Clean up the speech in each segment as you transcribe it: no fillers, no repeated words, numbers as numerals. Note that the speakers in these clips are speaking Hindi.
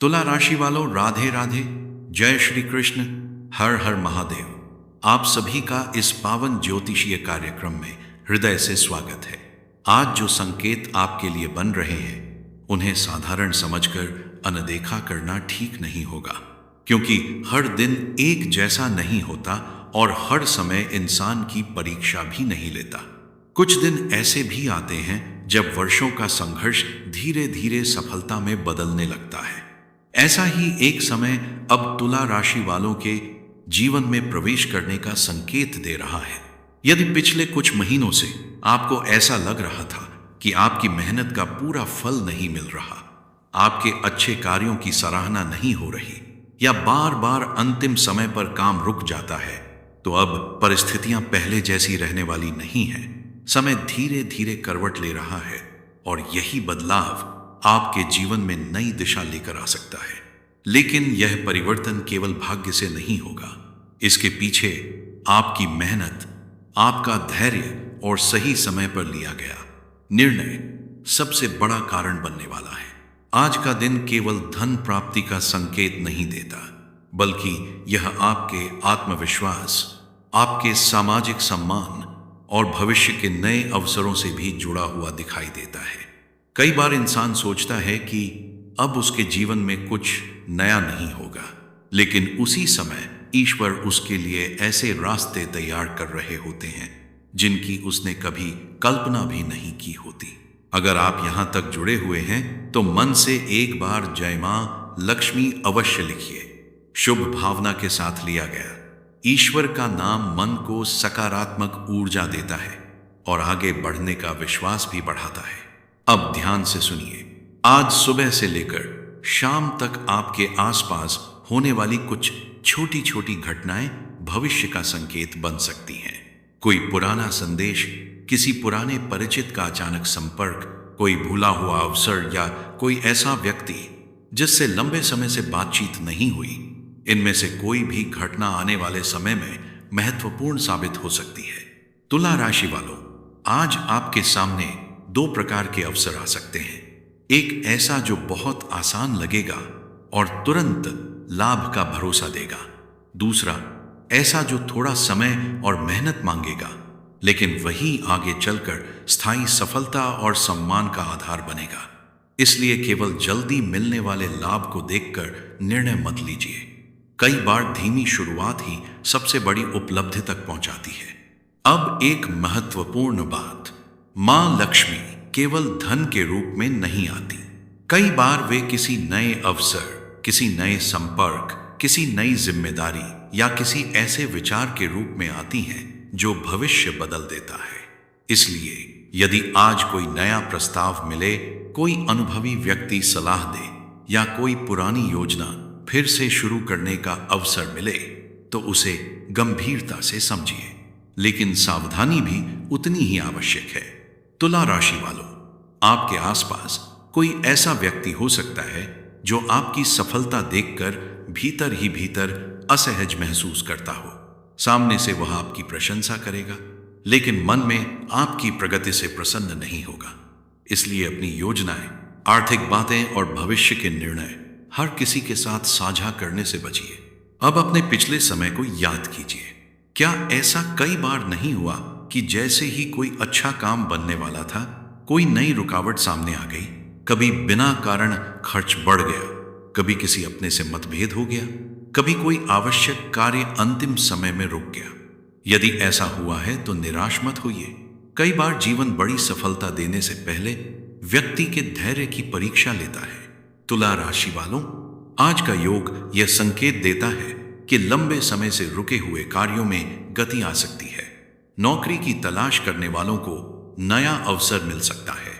तुला राशि वालों, राधे राधे। जय श्री कृष्ण। हर हर महादेव। आप सभी का इस पावन ज्योतिषीय कार्यक्रम में हृदय से स्वागत है। आज जो संकेत आपके लिए बन रहे हैं उन्हें साधारण समझकर अनदेखा करना ठीक नहीं होगा, क्योंकि हर दिन एक जैसा नहीं होता और हर समय इंसान की परीक्षा भी नहीं लेता। कुछ दिन ऐसे भी आते हैं जब वर्षों का संघर्ष धीरे धीरे सफलता में बदलने लगता है। ऐसा ही एक समय अब तुला राशि वालों के जीवन में प्रवेश करने का संकेत दे रहा है। यदि पिछले कुछ महीनों से आपको ऐसा लग रहा था कि आपकी मेहनत का पूरा फल नहीं मिल रहा, आपके अच्छे कार्यों की सराहना नहीं हो रही या बार बार अंतिम समय पर काम रुक जाता है, तो अब परिस्थितियां पहले जैसी रहने वाली नहीं है। समय धीरे धीरे करवट ले रहा है और यही बदलाव आपके जीवन में नई दिशा लेकर आ सकता है। लेकिन यह परिवर्तन केवल भाग्य से नहीं होगा। इसके पीछे आपकी मेहनत, आपका धैर्य और सही समय पर लिया गया निर्णय सबसे बड़ा कारण बनने वाला है। आज का दिन केवल धन प्राप्ति का संकेत नहीं देता, बल्कि यह आपके आत्मविश्वास, आपके सामाजिक सम्मान और भविष्य के नए अवसरों से भी जुड़ा हुआ दिखाई देता है। कई बार इंसान सोचता है कि अब उसके जीवन में कुछ नया नहीं होगा, लेकिन उसी समय ईश्वर उसके लिए ऐसे रास्ते तैयार कर रहे होते हैं जिनकी उसने कभी कल्पना भी नहीं की होती। अगर आप यहां तक जुड़े हुए हैं तो मन से एक बार जय मां लक्ष्मी अवश्य लिखिए। शुभ भावना के साथ लिया गया ईश्वर का नाम मन को सकारात्मक ऊर्जा देता है और आगे बढ़ने का विश्वास भी बढ़ाता है। अब ध्यान से सुनिए। आज सुबह से लेकर शाम तक आपके आसपास होने वाली कुछ छोटी छोटी घटनाएं भविष्य का संकेत बन सकती हैं। कोई पुराना संदेश, किसी पुराने परिचित का अचानक संपर्क, कोई भूला हुआ अवसर या कोई ऐसा व्यक्ति जिससे लंबे समय से बातचीत नहीं हुई। इनमें से कोई भी घटना आने वाले समय में महत्वपूर्ण साबित हो सकती है। तुला राशि वालों, आज आपके सामने दो प्रकार के अवसर आ सकते हैं। एक ऐसा जो बहुत आसान लगेगा और तुरंत लाभ का भरोसा देगा। दूसरा ऐसा जो थोड़ा समय और मेहनत मांगेगा, लेकिन वही आगे चलकर स्थायी सफलता और सम्मान का आधार बनेगा। इसलिए केवल जल्दी मिलने वाले लाभ को देखकर निर्णय मत लीजिए। कई बार धीमी शुरुआत ही सबसे बड़ी उपलब्धि तक पहुंचाती है। अब एक महत्वपूर्ण बात, मां लक्ष्मी केवल धन के रूप में नहीं आती। कई बार वे किसी नए अवसर, किसी नए संपर्क, किसी नई जिम्मेदारी या किसी ऐसे विचार के रूप में आती हैं जो भविष्य बदल देता है। इसलिए यदि आज कोई नया प्रस्ताव मिले, कोई अनुभवी व्यक्ति सलाह दे या कोई पुरानी योजना फिर से शुरू करने का अवसर मिले, तो उसे गंभीरता से समझिए, लेकिन सावधानी भी उतनी ही आवश्यक है। तुला राशि वालों, आपके आसपास कोई ऐसा व्यक्ति हो सकता है जो आपकी सफलता देखकर भीतर ही भीतर असहज महसूस करता हो। सामने से वह आपकी प्रशंसा करेगा, लेकिन मन में आपकी प्रगति से प्रसन्न नहीं होगा। इसलिए अपनी योजनाएं, आर्थिक बातें और भविष्य के निर्णय हर किसी के साथ साझा करने से बचिए। अब अपने पिछले समय को याद कीजिए। क्या ऐसा कई बार नहीं हुआ कि जैसे ही कोई अच्छा काम बनने वाला था, कोई नई रुकावट सामने आ गई? कभी बिना कारण खर्च बढ़ गया, कभी किसी अपने से मतभेद हो गया, कभी कोई आवश्यक कार्य अंतिम समय में रुक गया। यदि ऐसा हुआ है तो निराश मत होइए। कई बार जीवन बड़ी सफलता देने से पहले व्यक्ति के धैर्य की परीक्षा लेता है। तुला राशि वालों, आज का योग यह संकेत देता है कि लंबे समय से रुके हुए कार्यों में गति आ सकती है। नौकरी की तलाश करने वालों को नया अवसर मिल सकता है।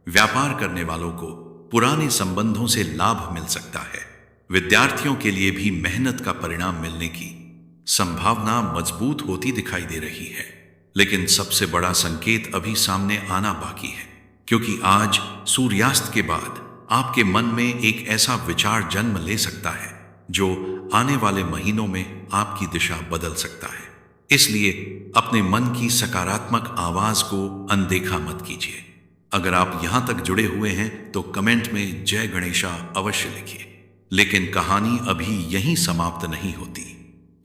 व्यापार करने वालों को पुराने संबंधों से लाभ मिल सकता है। विद्यार्थियों के लिए भी मेहनत का परिणाम मिलने की संभावना मजबूत होती दिखाई दे रही है। लेकिन सबसे बड़ा संकेत अभी सामने आना बाकी है, क्योंकि आज सूर्यास्त के बाद आपके मन में एक ऐसा विचार जन्म ले सकता है जो आने वाले महीनों में आपकी दिशा बदल सकता है। इसलिए अपने मन की सकारात्मक आवाज को अनदेखा मत कीजिए। अगर आप यहां तक जुड़े हुए हैं तो कमेंट में जय गणेशा अवश्य लिखिए। लेकिन कहानी अभी यहीं समाप्त नहीं होती,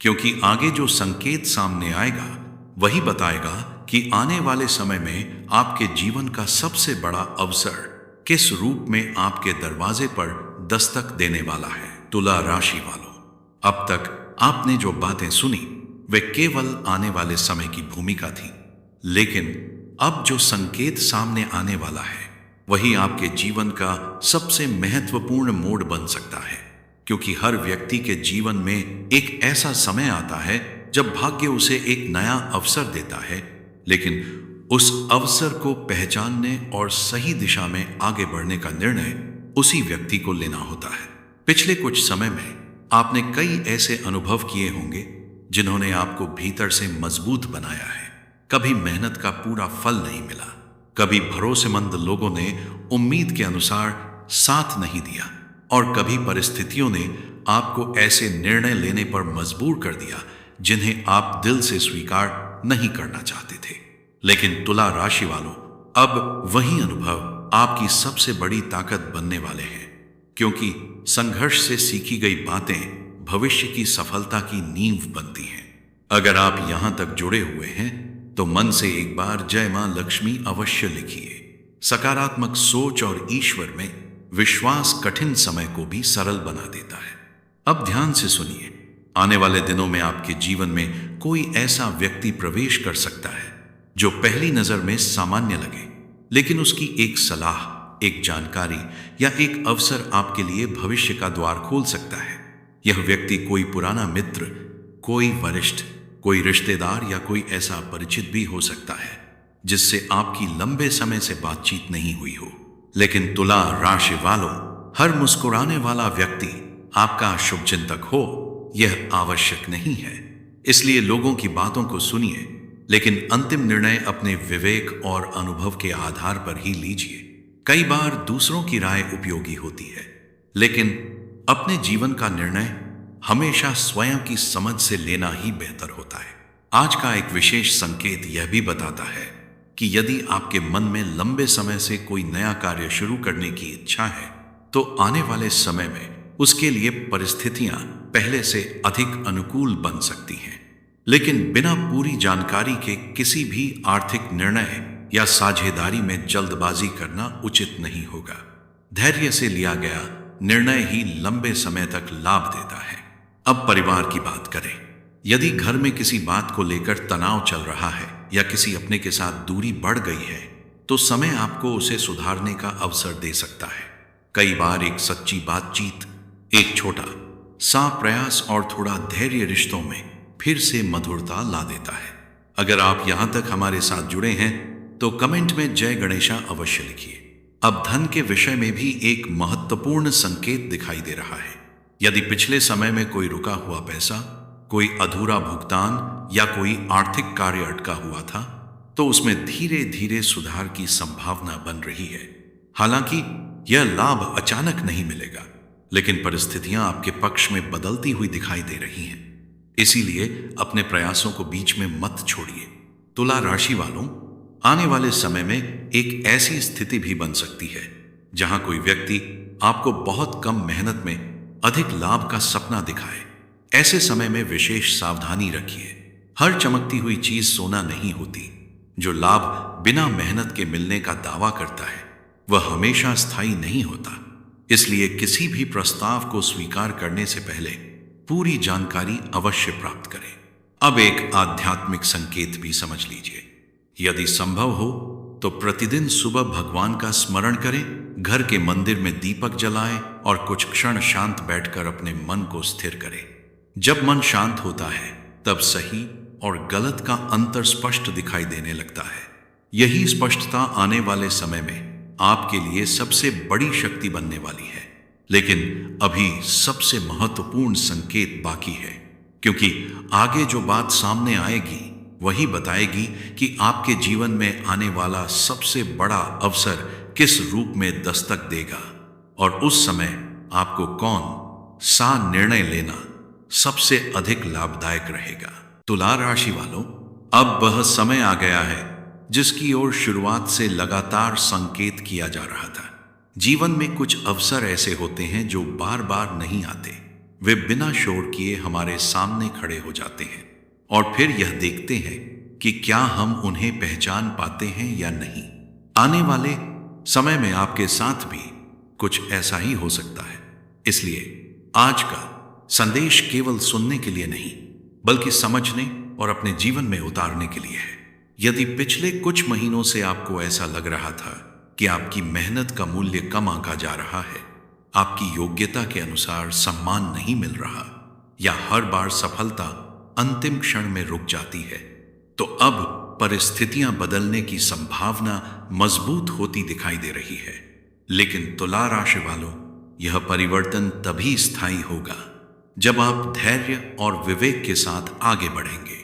क्योंकि आगे जो संकेत सामने आएगा वही बताएगा कि आने वाले समय में आपके जीवन का सबसे बड़ा अवसर किस रूप में आपके दरवाजे पर दस्तक देने वाला है। तुला राशि वालों, अब तक आपने जो बातें सुनी वे केवल आने वाले समय की भूमिका थी, लेकिन अब जो संकेत सामने आने वाला है वही आपके जीवन का सबसे महत्वपूर्ण मोड़ बन सकता है। क्योंकि हर व्यक्ति के जीवन में एक ऐसा समय आता है जब भाग्य उसे एक नया अवसर देता है, लेकिन उस अवसर को पहचानने और सही दिशा में आगे बढ़ने का निर्णय उसी व्यक्ति को लेना होता है। पिछले कुछ समय में आपने कई ऐसे अनुभव किए होंगे जिन्होंने आपको भीतर से मजबूत बनाया है। कभी मेहनत का पूरा फल नहीं मिला, कभी भरोसेमंद लोगों ने उम्मीद के अनुसार साथ नहीं दिया, और कभी परिस्थितियों ने आपको ऐसे निर्णय लेने पर मजबूर कर दिया जिन्हें आप दिल से स्वीकार नहीं करना चाहते थे। लेकिन तुला राशि वालों, अब वही अनुभव आपकी सबसे बड़ी ताकत बनने वाले हैं, क्योंकि संघर्ष से सीखी गई बातें भविष्य की सफलता की नींव बनती हैं। अगर आप यहां तक जुड़े हुए हैं तो मन से एक बार जय मां लक्ष्मी अवश्य लिखिए। सकारात्मक सोच और ईश्वर में विश्वास कठिन समय को भी सरल बना देता है। अब ध्यान से सुनिए, आने वाले दिनों में आपके जीवन में कोई ऐसा व्यक्ति प्रवेश कर सकता है जो पहली नजर में सामान्य लगे, लेकिन उसकी एक सलाह, एक जानकारी या एक अवसर आपके लिए भविष्य का द्वार खोल सकता है। यह व्यक्ति कोई पुराना मित्र, कोई वरिष्ठ, कोई रिश्तेदार या कोई ऐसा परिचित भी हो सकता है जिससे आपकी लंबे समय से बातचीत नहीं हुई हो। लेकिन तुला राशि वालों, हर मुस्कुराने वाला व्यक्ति आपका शुभचिंतक हो यह आवश्यक नहीं है। इसलिए लोगों की बातों को सुनिए, लेकिन अंतिम निर्णय अपने विवेक और अनुभव के आधार पर ही लीजिए। कई बार दूसरों की राय उपयोगी होती है, लेकिन अपने जीवन का निर्णय हमेशा स्वयं की समझ से लेना ही बेहतर होता है। आज का एक विशेष संकेत यह भी बताता है कि यदि आपके मन में लंबे समय से कोई नया कार्य शुरू करने की इच्छा है तो आने वाले समय में उसके लिए परिस्थितियां पहले से अधिक अनुकूल बन सकती हैं। लेकिन बिना पूरी जानकारी के किसी भी आर्थिक निर्णय या साझेदारी में जल्दबाजी करना उचित नहीं होगा। धैर्य से लिया गया निर्णय ही लंबे समय तक लाभ देता है। अब परिवार की बात करें। यदि घर में किसी बात को लेकर तनाव चल रहा है या किसी अपने के साथ दूरी बढ़ गई है तो समय आपको उसे सुधारने का अवसर दे सकता है। कई बार एक सच्ची बातचीत, एक छोटा सा प्रयास और थोड़ा धैर्य रिश्तों में फिर से मधुरता ला देता है। अगर आप यहां तक हमारे साथ जुड़े हैं तो कमेंट में जय गणेशा अवश्य लिखिए। अब धन के विषय में भी एक महत्वपूर्ण संकेत दिखाई दे रहा है। यदि पिछले समय में कोई रुका हुआ पैसा, कोई अधूरा भुगतान या कोई आर्थिक कार्य अटका हुआ था तो उसमें धीरे धीरे सुधार की संभावना बन रही है। हालांकि यह लाभ अचानक नहीं मिलेगा, लेकिन परिस्थितियां आपके पक्ष में बदलती हुई दिखाई दे रही हैं। इसीलिए अपने प्रयासों को बीच में मत छोड़िए। तुला राशि वालों, आने वाले समय में एक ऐसी स्थिति भी बन सकती है जहां कोई व्यक्ति आपको बहुत कम मेहनत में अधिक लाभ का सपना दिखाए। ऐसे समय में विशेष सावधानी रखिए। हर चमकती हुई चीज सोना नहीं होती। जो लाभ बिना मेहनत के मिलने का दावा करता है वह हमेशा स्थायी नहीं होता। इसलिए किसी भी प्रस्ताव को स्वीकार करने से पहले पूरी जानकारी अवश्य प्राप्त करें। अब एक आध्यात्मिक संकेत भी समझ लीजिए। यदि संभव हो तो प्रतिदिन सुबह भगवान का स्मरण करें, घर के मंदिर में दीपक जलाएं और कुछ क्षण शांत बैठकर अपने मन को स्थिर करें। जब मन शांत होता है तब सही और गलत का अंतर स्पष्ट दिखाई देने लगता है। यही स्पष्टता आने वाले समय में आपके लिए सबसे बड़ी शक्ति बनने वाली है। लेकिन अभी सबसे महत्वपूर्ण संकेत बाकी है, क्योंकि आगे जो बात सामने आएगी वही बताएगी कि आपके जीवन में आने वाला सबसे बड़ा अवसर किस रूप में दस्तक देगा और उस समय आपको कौन सा निर्णय लेना सबसे अधिक लाभदायक रहेगा। तुला राशि वालों, अब वह समय आ गया है जिसकी ओर शुरुआत से लगातार संकेत किया जा रहा था। जीवन में कुछ अवसर ऐसे होते हैं जो बार बार नहीं आते। वे बिना शोर किए हमारे सामने खड़े हो जाते हैं और फिर यह देखते हैं कि क्या हम उन्हें पहचान पाते हैं या नहीं। आने वाले समय में आपके साथ भी कुछ ऐसा ही हो सकता है। इसलिए आज का संदेश केवल सुनने के लिए नहीं, बल्कि समझने और अपने जीवन में उतारने के लिए है। यदि पिछले कुछ महीनों से आपको ऐसा लग रहा था कि आपकी मेहनत का मूल्य कम आंका जा रहा है, आपकी योग्यता के अनुसार सम्मान नहीं मिल रहा, या हर बार सफलता अंतिम क्षण में रुक जाती है, तो अब परिस्थितियां बदलने की संभावना मजबूत होती दिखाई दे रही है। लेकिन तुला राशि वालों, यह परिवर्तन तभी स्थायी होगा जब आप धैर्य और विवेक के साथ आगे बढ़ेंगे।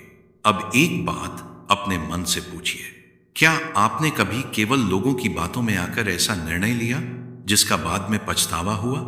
अब एक बात अपने मन से पूछिए, क्या आपने कभी केवल लोगों की बातों में आकर ऐसा निर्णय लिया जिसका बाद में पछतावा हुआ?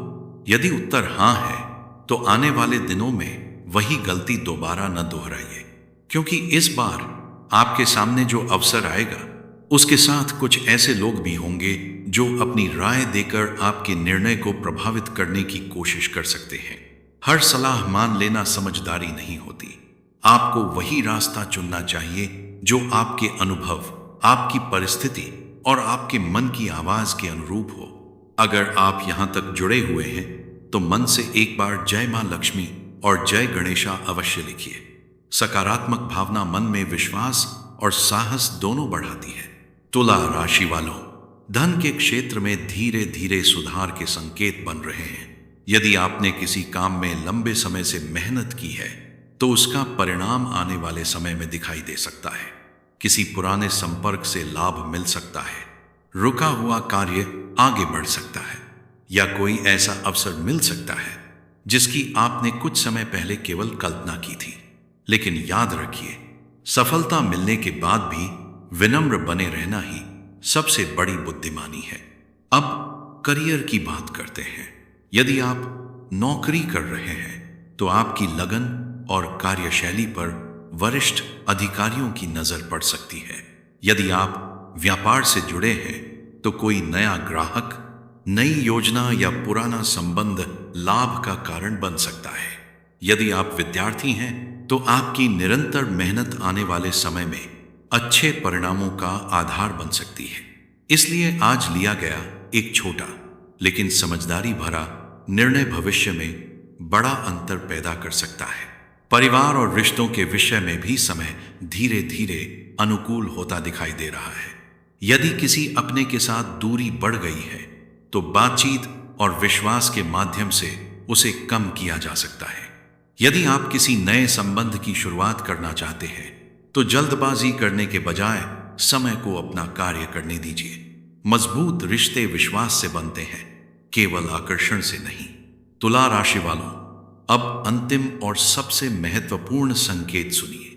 यदि उत्तर हां है, तो आने वाले दिनों में वही गलती दोबारा न दोहराइए, क्योंकि इस बार आपके सामने जो अवसर आएगा उसके साथ कुछ ऐसे लोग भी होंगे जो अपनी राय देकर आपके निर्णय को प्रभावित करने की कोशिश कर सकते हैं। हर सलाह मान लेना समझदारी नहीं होती। आपको वही रास्ता चुनना चाहिए जो आपके अनुभव, आपकी परिस्थिति और आपके मन की आवाज के अनुरूप हो। अगर आप यहां तक जुड़े हुए हैं तो मन से एक बार जय मां लक्ष्मी और जय गणेशा अवश्य लिखिए। सकारात्मक भावना मन में विश्वास और साहस दोनों बढ़ाती है। तुला राशि वालों, धन के क्षेत्र में धीरे धीरे सुधार के संकेत बन रहे हैं। यदि आपने किसी काम में लंबे समय से मेहनत की है तो उसका परिणाम आने वाले समय में दिखाई दे सकता है। किसी पुराने संपर्क से लाभ मिल सकता है, रुका हुआ कार्य आगे बढ़ सकता है, या कोई ऐसा अवसर मिल सकता है जिसकी आपने कुछ समय पहले केवल कल्पना की थी। लेकिन याद रखिए, सफलता मिलने के बाद भी विनम्र बने रहना ही सबसे बड़ी बुद्धिमानी है। अब करियर की बात करते हैं। यदि आप नौकरी कर रहे हैं तो आपकी लगन और कार्यशैली पर वरिष्ठ अधिकारियों की नजर पड़ सकती है। यदि आप व्यापार से जुड़े हैं तो कोई नया ग्राहक, नई योजना या पुराना संबंध लाभ का कारण बन सकता है। यदि आप विद्यार्थी हैं तो आपकी निरंतर मेहनत आने वाले समय में अच्छे परिणामों का आधार बन सकती है। इसलिए आज लिया गया एक छोटा लेकिन समझदारी भरा निर्णय भविष्य में बड़ा अंतर पैदा कर सकता है। परिवार और रिश्तों के विषय में भी समय धीरे धीरे अनुकूल होता दिखाई दे रहा है। यदि किसी अपने के साथ दूरी बढ़ गई है तो बातचीत और विश्वास के माध्यम से उसे कम किया जा सकता है। यदि आप किसी नए संबंध की शुरुआत करना चाहते हैं तो जल्दबाजी करने के बजाय समय को अपना कार्य करने दीजिए। मजबूत रिश्ते विश्वास से बनते हैं, केवल आकर्षण से नहीं। तुला राशि वालों, अब अंतिम और सबसे महत्वपूर्ण संकेत सुनिए।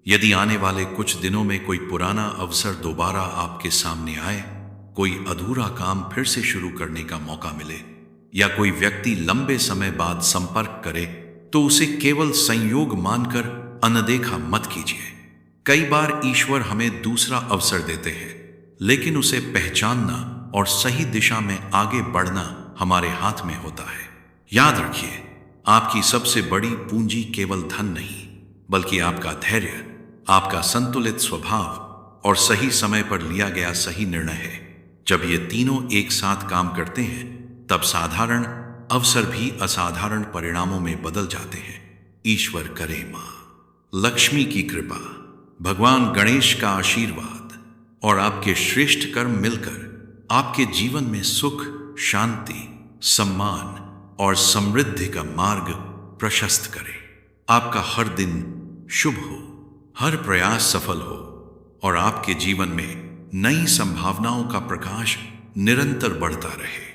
यदि आने वाले कुछ दिनों में कोई पुराना अवसर दोबारा आपके सामने आए, कोई अधूरा काम फिर से शुरू करने का मौका मिले, या कोई व्यक्ति लंबे समय बाद संपर्क करे, तो उसे केवल संयोग मानकर अनदेखा मत कीजिए। कई बार ईश्वर हमें दूसरा अवसर देते हैं, लेकिन उसे पहचानना और सही दिशा में आगे बढ़ना हमारे हाथ में होता है। याद रखिए, आपकी सबसे बड़ी पूंजी केवल धन नहीं, बल्कि आपका धैर्य, आपका संतुलित स्वभाव और सही समय पर लिया गया सही निर्णय है। जब ये तीनों एक साथ काम करते हैं, तब साधारण अवसर भी असाधारण परिणामों में बदल जाते हैं। ईश्वर करे मां लक्ष्मी की कृपा, भगवान गणेश का आशीर्वाद और आपके श्रेष्ठ कर्म मिलकर आपके जीवन में सुख, शांति, सम्मान और समृद्धि का मार्ग प्रशस्त करे। आपका हर दिन शुभ हो, हर प्रयास सफल हो और आपके जीवन में नई संभावनाओं का प्रकाश निरंतर बढ़ता रहे।